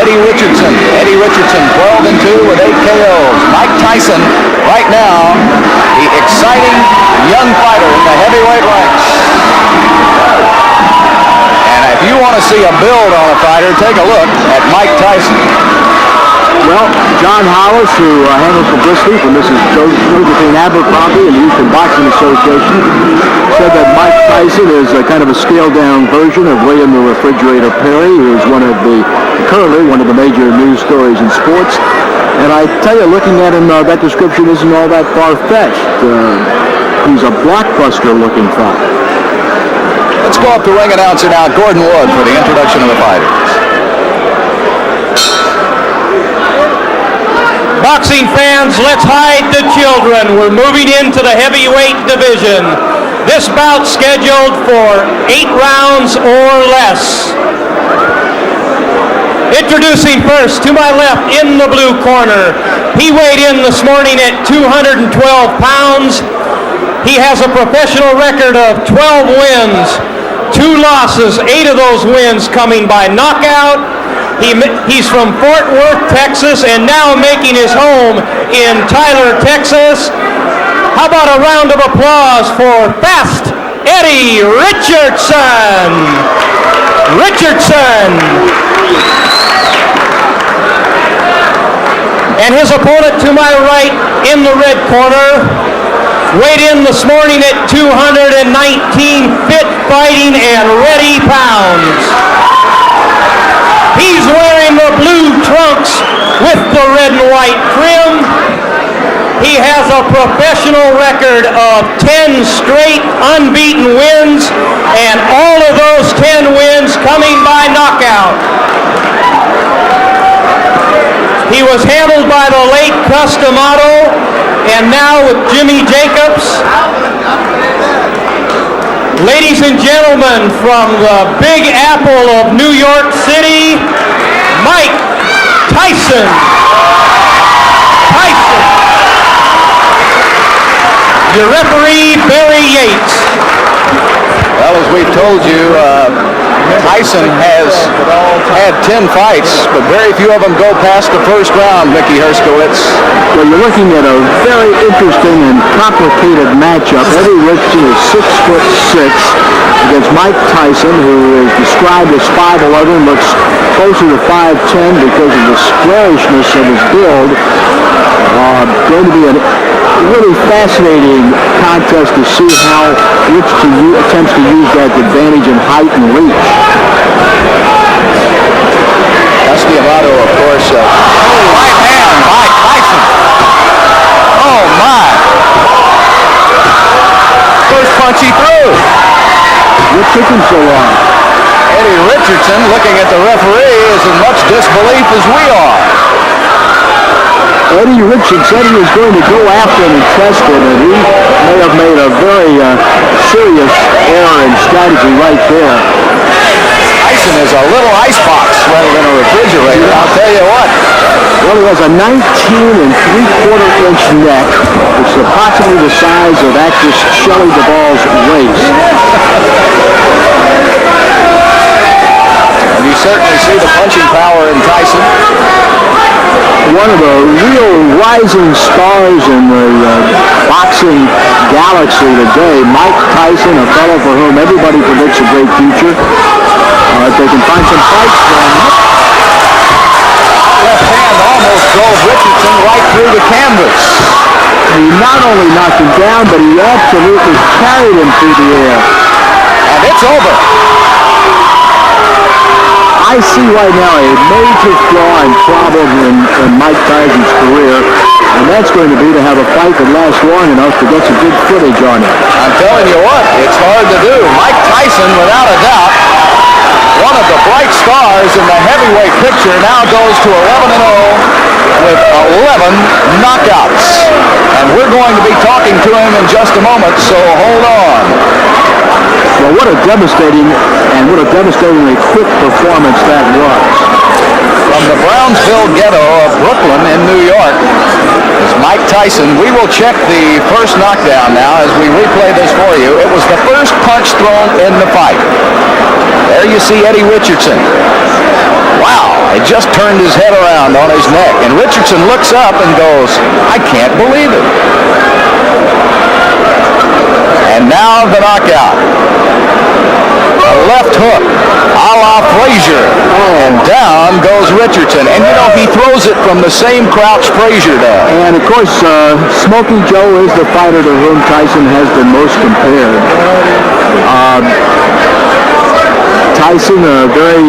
Eddie Richardson. Eddie Richardson 12-2 with 8 KOs. Mike Tyson, right now, the exciting young fighter in the heavyweight ranks. And if you want to see a build on a fighter, take a look at Mike Tyson. Well, John Hollis, who handles publicity for Mrs. Josephine Profi and the Houston Boxing Association, said that Mike Tyson is kind of a scaled-down version of William the Refrigerator Perry, who is currently one of the major news stories in sports. And I tell you, looking at him, that description isn't all that far-fetched. He's a blockbuster-looking fighter. Let's go up to ring announcer now, Gordon Wood, for the introduction of the fighters. Boxing fans, let's hide the children. We're moving into the heavyweight division. This bout scheduled for 8 rounds or less. Introducing first, to my left in the blue corner. He weighed in this morning at 212 pounds. He has a professional record of 12 wins, 2 losses, 8 of those wins coming by knockout. He's from Fort Worth, Texas, and now making his home in Tyler, Texas. How about a round of applause for Fast Eddie Richardson? And his opponent to my right in the red corner weighed in this morning at 219 fit, fighting, and ready pounds. He's wearing the blue trunks with the red and white trim. He has a professional record of 10 straight unbeaten wins, and all of those 10 wins coming by knockout. He was handled by the late Customato, and now with Jimmy Jacobs. Ladies and gentlemen, from the Big Apple of New York City, Mike Tyson. Your referee, Barry Yates. Well, as we've told you, Tyson has had 10 fights, but very few of them go past the first round, Mickey Herskowitz. Well, you're looking at a very interesting and complicated matchup. Eddie Richardson is 6'6" against Mike Tyson, who is described as 5'11", looks closer to 5'10" because of the squarishness of his build. Going to be a really fascinating contest to see how Richardson attempts to use that advantage in height and reach. Customato, of course, right hand by Tyson. Oh my! First punch he threw. What took him so long? Eddie Richardson, looking at the referee, is in much disbelief as we are. Eddie Richardson said he was going to go after him and test it, and he may have made a very serious error in strategy right there. Tyson is a little icebox rather than a refrigerator, I'll tell you what. Well, he has a 19 3/4-inch neck, which is approximately the size of actress Shelley Duvall's waist. And you certainly see the punching power in Tyson. One of the real rising stars in the boxing galaxy today, Mike Tyson, a fellow for whom everybody predicts a great future. If they can find some fights for him. Left hand almost drove Richardson right through the canvas. He not only knocked him down, but he absolutely carried him through the air. And it's over. I see right now a major flaw and problem in Mike Tyson's career, and that's going to be to have a fight that lasts long enough to get some good footage on it. I'm telling you what, it's hard to do. Mike Tyson, without a doubt, one of the bright stars in the heavyweight picture, now goes to 11-0 with 11 knockouts. And we're going to be talking to him in just a moment, so hold on. Well, what a devastatingly quick performance that was. From the Brownsville ghetto of Brooklyn in New York is Mike Tyson. We will check the first knockdown now as we replay this for you. It was the first punch thrown in the fight. There you see Eddie Richardson. Wow. He just turned his head around on his neck, and Richardson looks up and goes, I can't believe it. And now the knockout. A left hook, a la Frazier, and down goes Richardson. And you know, he throws it from the same crouch Frazier does. And of course, Smokey Joe is the fighter to whom Tyson has been most compared. Tyson, very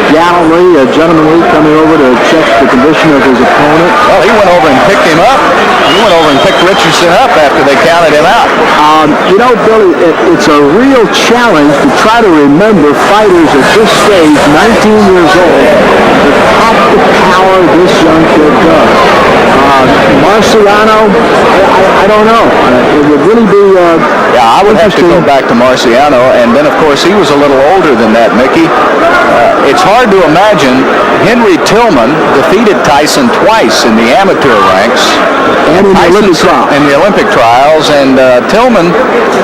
gallantly, gentlemanly, coming over to check the condition of his opponent. Well, he went over and picked him up. He went over and picked Richardson up after they counted him out. You know, Billy, it's a real challenge to try to remember fighters at this stage, 19 years old, that have the power this young kid does. Marciano, I don't know. It would really be I would have to go back to Marciano, and then, of course, he was a little older than that, Mickey. It's hard to imagine. Henry Tillman defeated Tyson twice in the amateur ranks. And in the Olympic trials. And Tillman,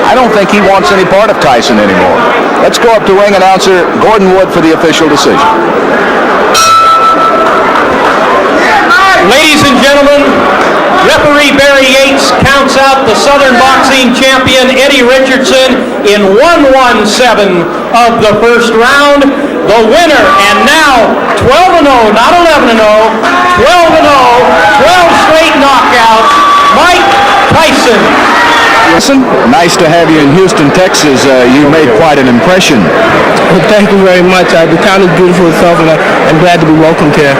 I don't think he wants any part of Tyson anymore. Let's go up to ring announcer Gordon Wood for the official decision. Ladies and gentlemen, referee Barry Yates counts out the Southern boxing champion Eddie Richardson in 1-1-7 of the first round. The winner, and now 12-0, not 11-0, 12-0, 12 straight knockouts, Mike Tyson. Listen, nice to have you in Houston, Texas. You made quite an impression. Well, thank you very much. The town is beautiful itself, and I'm glad to be welcomed here.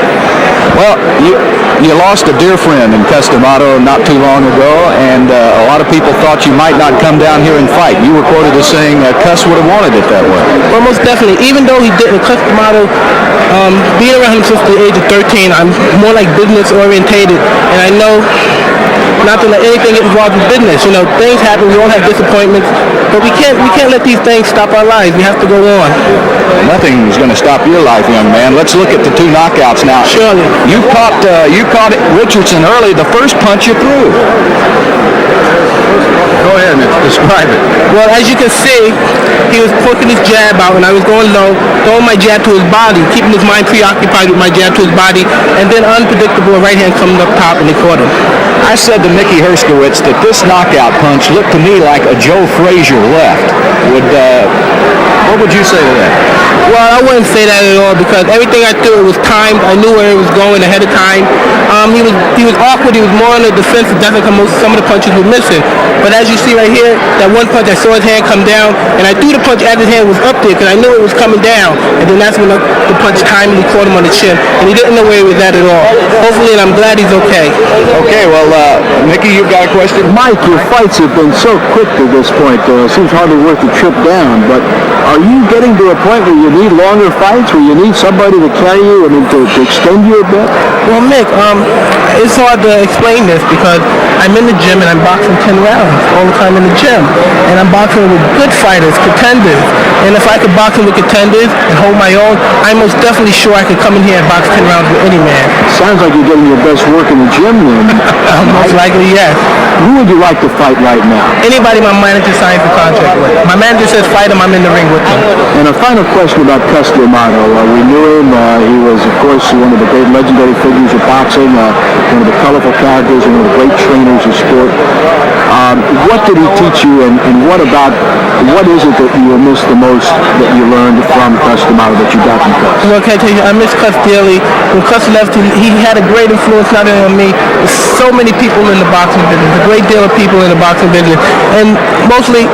Well, you lost a dear friend in Customato not too long ago, and a lot of people thought you might not come down here and fight. You were quoted as saying Cuss would have wanted it that way. Well, most definitely. Even though he didn't, Customato, being around him since the age of 13, I'm more like business orientated, and I know not to let anything get involved in business. You know, things happen. We all have disappointments, but we can't let these things stop our lives. We have to go on. Nothing's going to stop your life, young man. Let's look at the two knockouts now. Surely. You caught Richardson early. The first punch you threw. Go ahead and describe it. Well, as you can see, he was poking his jab out, and I was going low, throwing my jab to his body, keeping his mind preoccupied with my jab to his body, and then unpredictable right hand coming up top, and they caught him. I said to Mickey Herskowitz that this knockout punch looked to me like a Joe Frazier left. What would you say to that? Well, I wouldn't say that at all, because everything I threw, it was timed. I knew where it was going ahead of time. He was awkward. He was more on the defensive. That's how some of the punches were missing. But as you see right here, that one punch, I saw his hand come down, and I threw the punch as his hand was up there, because I knew it was coming down. And then that's when the punch timely caught him on the chin, and he didn't know where he was at all. Hopefully, and I'm glad he's okay. Okay, well, Mickey, you've got a question? Mike, your fights have been so quick to this point. It seems hardly worth the trip down, but are you getting to a point where you need longer fights, where you need somebody to carry you, to extend you a bit? Well, Mick, it's hard to explain this, because I'm in the gym and I'm boxing 10 rounds all the time in the gym, and I'm boxing with good fighters, contenders, and if I could box with contenders and hold my own, I'm most definitely sure I could come in here and box 10 rounds with any man. Sounds like you're getting your best work in the gym then. Most likely, yes. Who would you like to fight right now? Anybody my manager signs a contract with. My manager says fight him, I'm in the ring with him. And a final question about Customato. We knew him. He was, of course, one of the great legendary figures of boxing, one of the colorful characters, and one of the great trainers of sport. What did he teach you, and what is it that you miss the most that you learned from Customato that you got from Cuss? Well, can I tell you, I miss Cuss dearly. When Cuss left, he had a great influence not only on me, but so many people in the boxing business, a great deal of people in the boxing business, and mostly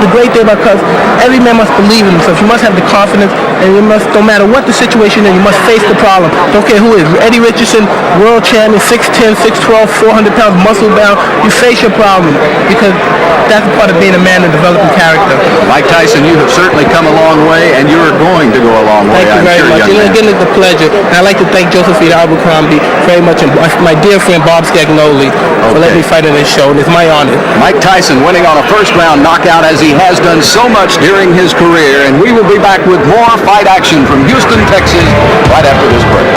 the great thing about Cuss, every man must believe in himself. You must have the confidence, and you must, no matter what the situation is, you must face the problem. Don't care who it is. Eddie Richardson, world champion, 6'10", 6'12", 400 pounds, muscle bound. You face your problem, because that's part of being a man and developing character. Mike Tyson, you have certainly come a long way, and you're going to go a long way. Thank you very much. Again, it's a pleasure. And I'd like to thank Josephine Abercrombie very much, and my dear friend Bob Scagnoli for letting me fight on this show, and it's my honor. Mike Tyson winning on a first-round knockout, as he has done so much during his career, and we will be back with more fight action from Houston, Texas, right after this break.